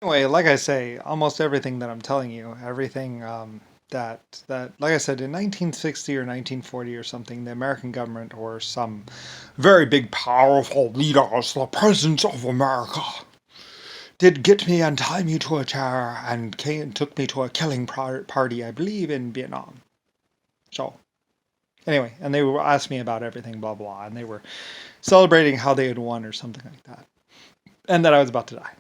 Anyway, like I say, almost everything that I'm telling you, everything that like I said, in 1960 or 1940 or something, the American government or some very big, powerful leaders, the presidents of America, did get me and tie me to a chair and took me to a killing party, I believe, in Vietnam. So anyway, and they were asked me about everything, blah blah, and they were celebrating how they had won or something like that, and that I was about to die.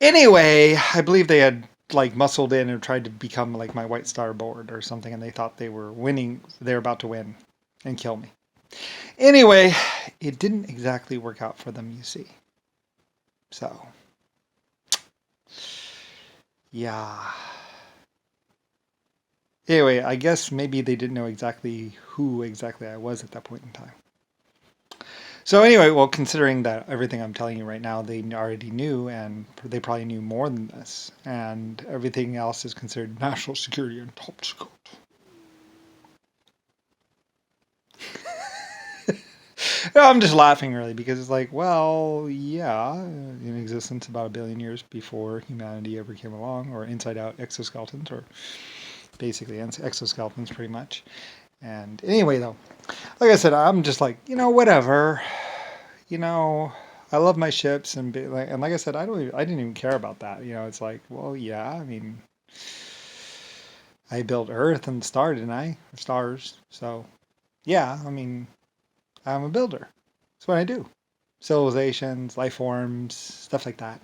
Anyway, I believe they had like muscled in and tried to become like my White Star board or something, and they thought they were winning. They're about to win and kill me. Anyway, it didn't exactly work out for them, you see. So, yeah. Anyway, I guess maybe they didn't know exactly who exactly I was at that point in time. So anyway, well, considering that everything I'm telling you right now, they already knew, and they probably knew more than this, and everything else is considered national security and top secret. I'm just laughing really because it's like, well, yeah, in existence about a billion years before humanity ever came along, or inside out exoskeletons, or basically exoskeletons pretty much. And anyway, though, like I said, I'm just like, whatever. You know, I love my ships and like I said, I didn't even care about that. It's like, well, yeah, I mean, I built Earth and star, didn't I? Stars. So yeah, I mean, I'm a builder. That's what I do. Civilizations, life forms, stuff like that.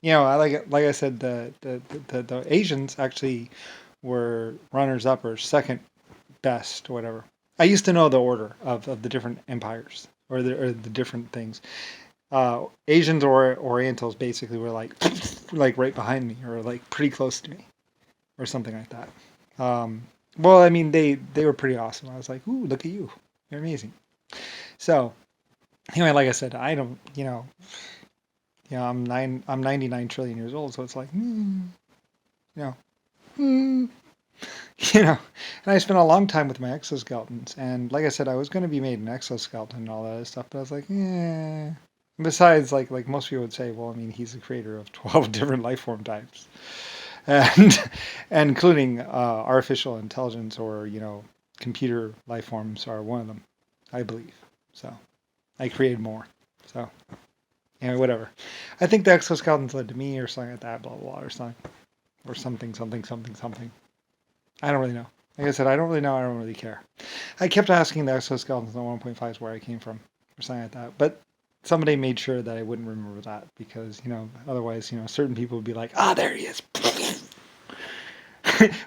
Yeah. Like I said, the Asians actually were runners up or second best or whatever. I used to know the order of the different empires or the different things. Asians or Orientals basically were like like right behind me or like pretty close to me or something like that. Um, well, I mean they were pretty awesome. I was like, ooh, look at you, you're amazing. So anyway, like I said, I don't, I'm 99 trillion years old, so it's like, you know, hmm, you know. And I spent a long time with my exoskeletons, and like I said, I was going to be made an exoskeleton and all that other stuff, but I was like, yeah. Besides, like most people would say, well, I mean, he's the creator of 12 different life form types, and and including artificial intelligence or computer life forms are one of them, I believe. So I created more. So anyway, whatever. I think the exoskeletons led to me or something like that, blah blah, blah or something or something something something something. I don't really know. Like I said, I don't really know. I don't really care. I kept asking the exoskeletons on 1.5 is where I came from or something like that, but somebody made sure that I wouldn't remember that because otherwise certain people would be like, ah, there he is.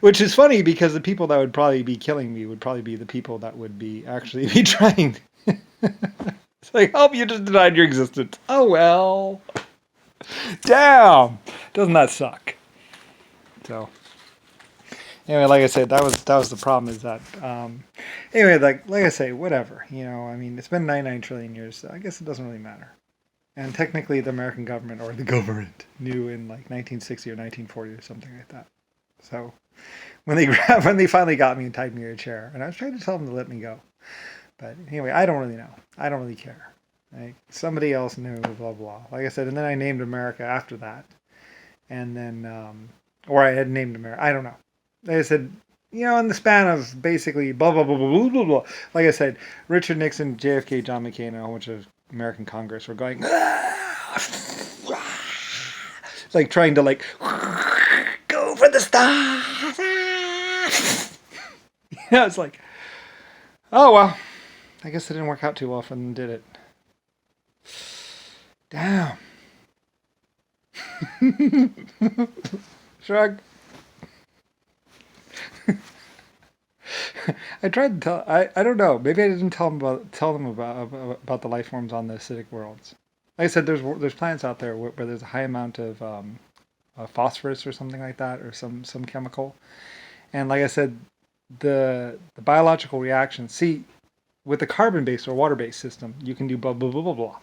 Which is funny because the people that would probably be killing me would probably be the people that would be actually be trying. It's like, oh, you just denied your existence. Oh well. Damn. Doesn't that suck? So anyway, like I said, that was the problem. Is that anyway, like I say, whatever. I mean, it's been 99 trillion years. So I guess it doesn't really matter. And technically, the American government or the government knew in like 1960 or 1940 or something like that. So when they finally got me and tied me to a chair, and I was trying to tell them to let me go, but anyway, I don't really know. I don't really care. Like somebody else knew, blah blah. Like I said, and then I named America after that, and then or I had named America. I don't know. Like I said, in the span of basically blah blah blah blah blah blah blah. Like I said, Richard Nixon, JFK, John McCain, and a whole bunch of American Congress were going like trying to like go for the stars. It's like, oh well, I guess it didn't work out too well for them, did it? Damn. Shrug. I tried to tell. I don't know. Maybe I didn't tell them about the life forms on the acidic worlds. Like I said, there's planets out there where there's a high amount of phosphorus or something like that, or some chemical. And like I said, the biological reaction. See, with the carbon-based or water-based system, you can do blah blah blah blah blah.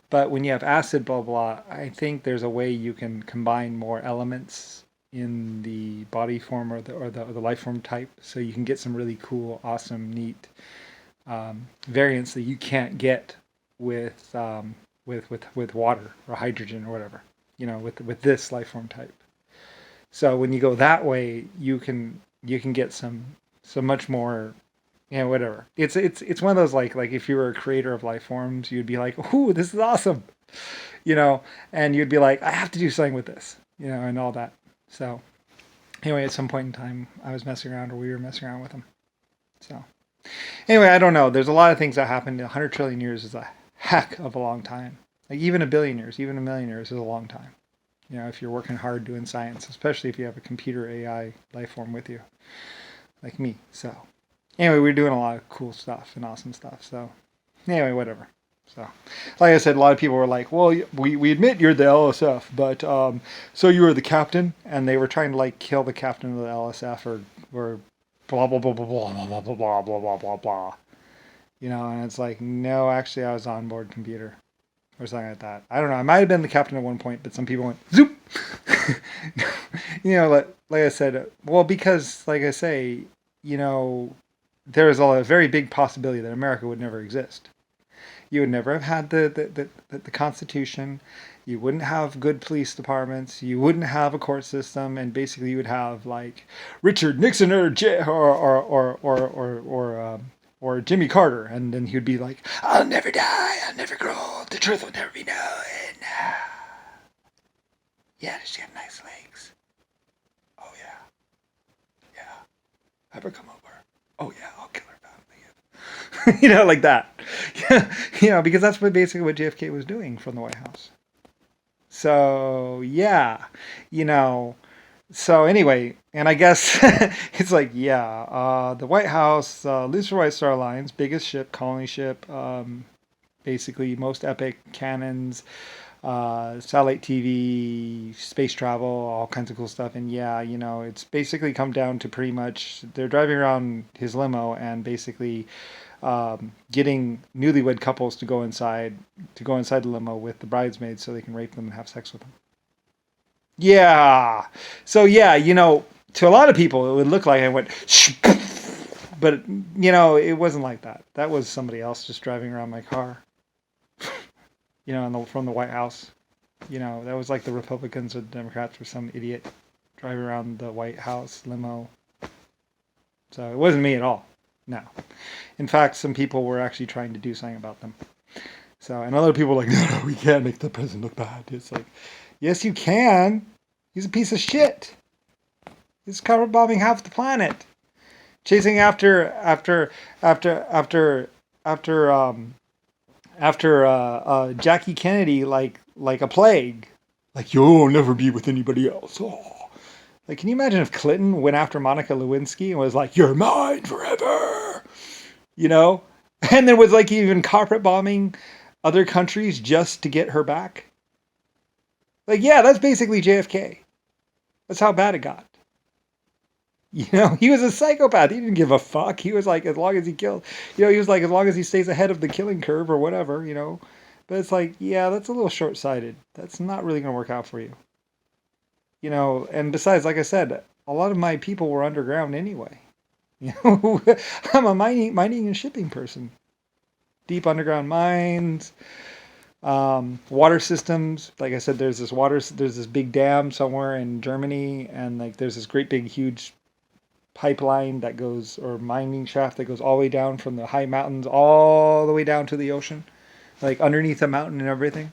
But when you have acid blah blah, I think there's a way you can combine more elements in the body form or the life form type, so you can get some really cool, awesome, neat variants that you can't get with with water or hydrogen or whatever, with this life form type. So when you go that way, you can get some much more, whatever. It's one of those like if you were a creator of life forms, you'd be like, "Ooh, this is awesome," you know, and you'd be like, "I have to do something with this," and all that. So anyway, at some point in time, I was messing around, or we were messing around with them. So anyway, I don't know. There's a lot of things that happened. 100 trillion years is a heck of a long time. Like even a billion years, even a million years is a long time. If you're working hard doing science, especially if you have a computer AI life form with you, like me. So anyway, we're doing a lot of cool stuff and awesome stuff. So anyway, whatever. So, like I said, a lot of people were like, "Well, we admit you're the LSF, but so you were the captain," and they were trying to like kill the captain of the LSF or blah blah blah blah blah blah blah blah blah blah blah blah. And it's like, no, actually, I was on board computer or something like that. I don't know. I might have been the captain at one point, but some people went zoop. Like I said, well, because like I say, there is a very big possibility that America would never exist. You would never have had the Constitution. You wouldn't have good police departments. You wouldn't have a court system, and basically you would have like Richard Nixon or Jimmy Carter, and then he'd be like, "I'll never die. I'll never grow old. The truth will never be known." Yeah, does she have nice legs? Oh yeah, yeah. Have her come over. Oh yeah, I'll kill her family. Like that. Because that's basically what JFK was doing from the White House. So yeah, you know. So anyway, and I guess it's like, yeah, the White House, Lucifer White Star Alliance, biggest ship, colony ship, basically most epic cannons, satellite TV, space travel, all kinds of cool stuff. And yeah, it's basically come down to pretty much they're driving around his limo and basically getting newlywed couples to go inside the limo with the bridesmaids so they can rape them and have sex with them. Yeah. So yeah, to a lot of people it would look like I went, but it wasn't like that. That was somebody else just driving around my car. From the White House. That was like the Republicans or the Democrats or some idiot driving around the White House limo. So it wasn't me at all. No. In fact, some people were actually trying to do something about them. So, and other people were like, no, we can't make the president look bad. It's like, yes, you can. He's a piece of shit. He's cover bombing half the planet, chasing after Jackie Kennedy like a plague. Like you'll never be with anybody else. Oh. Like, can you imagine if Clinton went after Monica Lewinsky and was like, "You're mine forever," and then was like even carpet bombing other countries just to get her back? Like, yeah, that's basically JFK. That's how bad it got. He was a psychopath. He didn't give a fuck. He was like, as long as he killed, he was like, as long as he stays ahead of the killing curve or whatever. But it's like, yeah, that's a little short-sighted. That's not really going to work out for you. And besides, like I said, a lot of my people were underground anyway. I'm a mining and shipping person. Deep underground mines, water systems. Like I said, there's this big dam somewhere in Germany, and like there's this great big huge pipeline that goes, or mining shaft that goes all the way down from the high mountains all the way down to the ocean, like underneath the mountain and everything.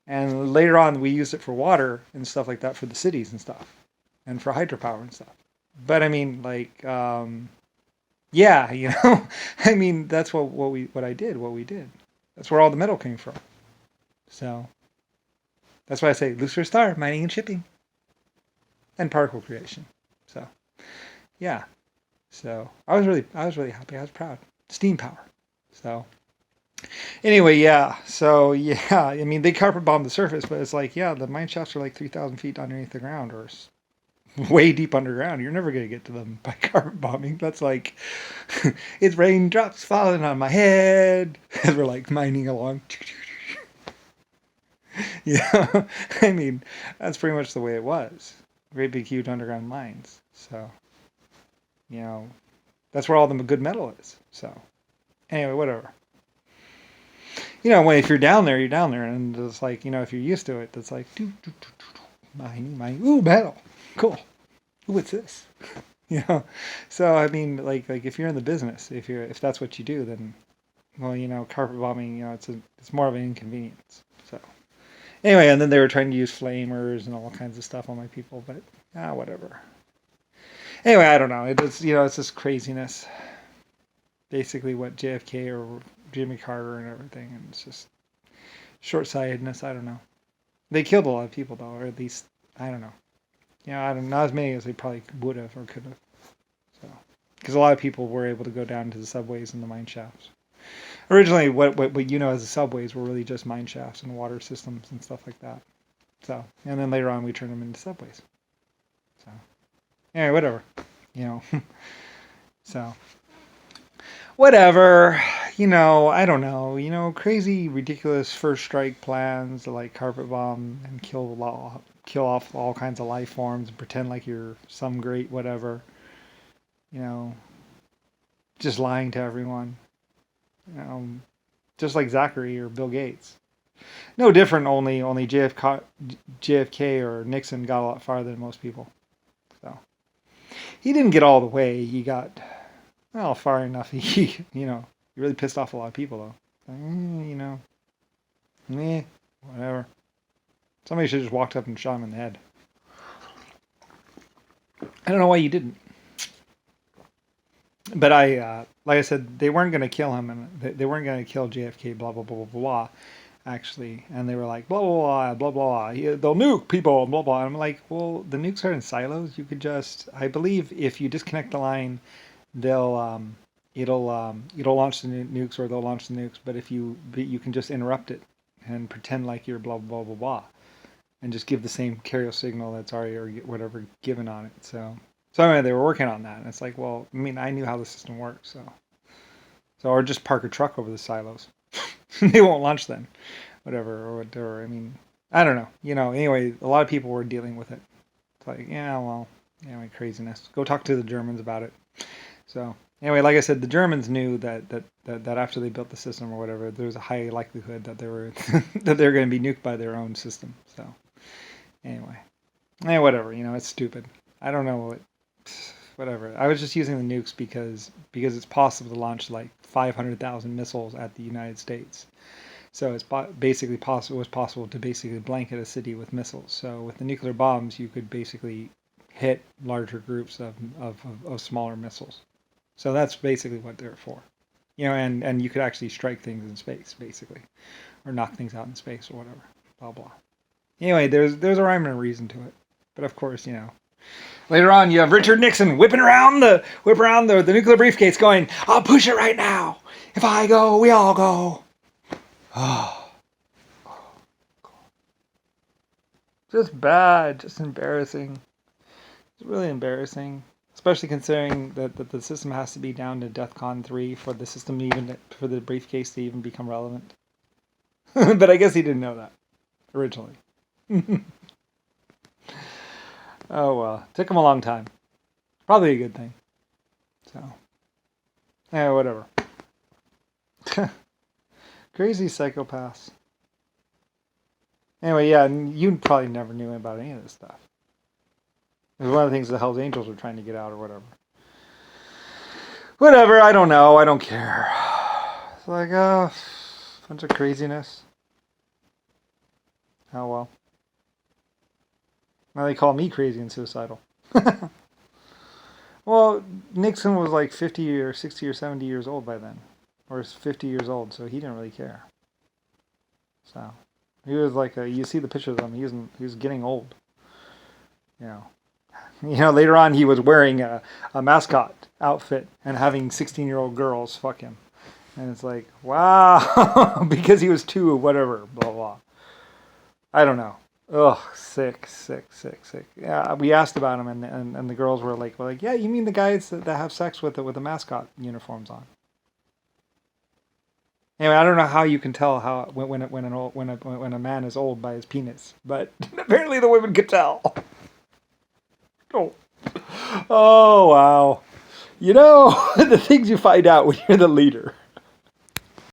And later on, we used it for water and stuff like that for the cities and stuff, and for hydropower and stuff. But I mean, like, yeah, I mean, that's what we did. That's where all the metal came from. So that's why I say Lucifer Star, mining and shipping, and particle creation. So yeah, so I was really happy. I was proud. Steam power. So anyway, yeah. So yeah, I mean, they carpet bombed the surface, but it's like, yeah, the mine shafts are like 3,000 feet underneath the ground, or way deep underground. You're never gonna get to them by carpet bombing. That's like, it's raindrops falling on my head as we're like mining along. Yeah, I mean, that's pretty much the way it was. Great big huge underground mines. So, that's where all the good metal is. So, anyway, whatever. when if you're down there, you're down there, and it's like, if you're used to it, it's like, my, ooh, metal, cool. Ooh, what's this? So I mean, like if you're in the business, if that's what you do, then well, carpet bombing, it's more of an inconvenience. So anyway, and then they were trying to use flamers and all kinds of stuff on my people, but whatever. Anyway, I don't know. It's it's just craziness. Basically, what JFK or Jimmy Carter and everything, and it's just short-sightedness. I don't know. They killed a lot of people though, or at least I don't know. I don't not as many as they probably would have or could have. So, because a lot of people were able to go down to the subways and the mine shafts. Originally, what as the subways were really just mine shafts and water systems and stuff like that. So, and then later on we turned them into subways. So, anyway, whatever. So, whatever. I don't know. Crazy, ridiculous first strike plans to like carpet bomb and kill off all kinds of life forms and pretend like you're some great whatever. Just lying to everyone. Just like Zachary or Bill Gates. No different, only JFK or Nixon got a lot farther than most people. So he didn't get all the way. He got far enough. He really pissed off a lot of people though. Whatever. Somebody should have just walked up and shot him in the head. I don't know why you didn't. But like I said, they weren't going to kill him, and they weren't going to kill JFK, blah, blah, blah, blah, blah, actually. And they were like, blah, blah, blah, blah, blah, they'll nuke people, blah, blah. And I'm like, well, the nukes are in silos. You could just, I believe if you disconnect the line, it'll launch the nukes, or they'll launch the nukes. But you can just interrupt it and pretend like you're blah, blah, blah, blah, and just give the same carrier signal that's already, or whatever, given on it. So anyway, they were working on that, and it's like, well, I mean, I knew how the system works, so or just park a truck over the silos. They won't launch then, whatever. I mean, I don't know. Anyway, a lot of people were dealing with it. It's like, anyway, craziness. Go talk to the Germans about it. So anyway, like I said, the Germans knew that after they built the system or whatever, there was a high likelihood that they were that they were going to be nuked by their own system. So anyway, whatever. It's stupid. I don't know whatever. I was just using the nukes because it's possible to launch like 500,000 missiles at the United States. So it's basically possible. It was possible to basically blanket a city with missiles. So with the nuclear bombs, you could basically hit larger groups of smaller missiles. So that's basically what they're for. And you could actually strike things in space, basically, or knock things out in space or whatever. Blah blah. Anyway, there's a rhyme and a reason to it. But of course, later on, you have Richard Nixon whip around the nuclear briefcase going, I'll push it right now. If I go, we all go. Oh. Just bad, just embarrassing. It's really embarrassing. Especially considering that the system has to be down to DEFCON 3 for the briefcase to even become relevant. But I guess he didn't know that originally. Oh well, took him a long time. Probably a good thing. So, whatever. Crazy psychopaths. Anyway, yeah, you probably never knew about any of this stuff. It was one of the things the Hells Angels were trying to get out or whatever. Whatever, I don't know. I don't care. It's like, bunch of craziness. Oh well. Now they call me crazy and suicidal. Well, Nixon was like 50 or 60 or 70 years old by then. Or 50 years old, so he didn't really care. So, he was like, you see the pictures of him, he was getting old. Later on he was wearing a mascot outfit and having 16-year-old girls fuck him. And it's like, wow, because he was too whatever, blah, blah. I don't know. Ugh, sick. Yeah, we asked about him, and the girls were like, yeah, you mean the guys that have sex with the mascot uniforms on? Anyway, I don't know how you can tell when a man is old by his penis, but apparently the women could tell. Oh wow! The things you find out when you're the leader.